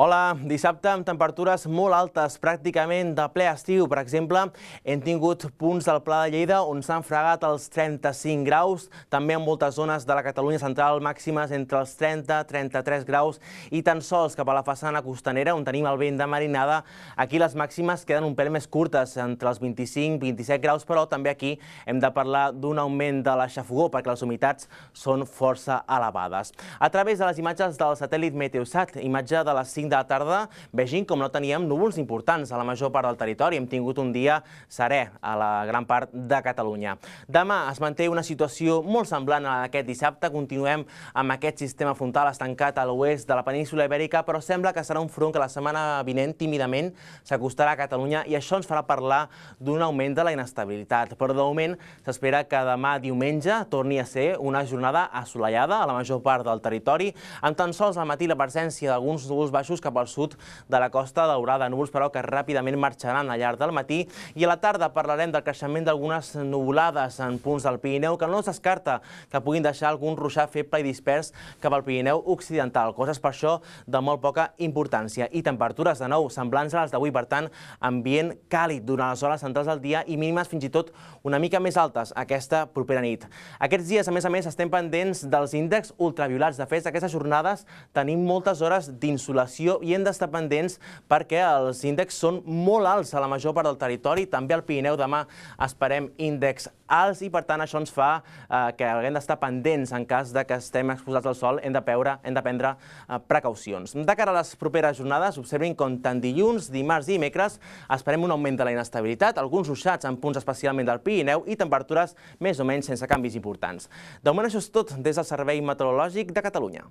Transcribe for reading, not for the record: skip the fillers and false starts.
Hola, dissabte amb temperatures molt altes, pràcticament de ple estiu. Per exemple, hem tingut punts del Pla de Lleida on s'han fregat els 35 graus, també en moltes zones de la Catalunya central màximes entre els 30-33 graus i tan sols cap a la façana costanera on tenim el vent de marinada. Aquí les màximes queden un pèl més curtes, entre els 25-27 graus, però també aquí hem de parlar d'un augment de la xafogor perquè les humitats són força elevades. A través de les imatges del satèl·lit Meteosat, imatge de les 5 de la tarda, vegin com no teníem núvols importants a la major part del territori. Hem tingut un dia serè a la gran part de Catalunya. Demà es manté una situació molt semblant a la d'aquest dissabte. Continuem amb aquest sistema frontal estancat a l'oest de la península Ibèrica, però sembla que serà un front que la setmana vinent, tímidament, s'acostarà a Catalunya i això ens farà parlar d'un augment de la inestabilitat. Però de moment s'espera que demà diumenge torni a ser una jornada assolellada a la major part del territori, amb tan sols al matí la presència d'alguns núvols baixos cap al sud de la Costa Daurada, núvols però que ràpidament marxaran al llarg del matí, i a la tarda parlarem del creixement d'algunes nuvolades en punts del Pirineu que no es descarta que puguin deixar algun ruixar feble i dispers cap al Pirineu occidental, coses per això de molt poca importància, i temperatures de nou semblants a les d'avui, per tant, ambient càlid durant les hores centrals del dia i mínimes fins i tot una mica més altes aquesta propera nit. Aquests dies, a més, estem pendents dels índexs ultraviolats. De fet, aquestes jornades tenim moltes hores d'insolació i hem d'estar pendents perquè els índexs són molt alts a la major part del territori. També al Pirineu demà esperem índexs alts i, per tant, això ens fa que haguem d'estar pendents en cas de que estem exposats al sol. Hem de prendre precaucions. De cara a les properes jornades, observin com tant dilluns, dimarts i dimecres esperem un augment de la inestabilitat, alguns ruixats en punts especialment del Pirineu i temperatures més o menys sense canvis importants. De moment això és tot des del Servei Meteorològic de Catalunya.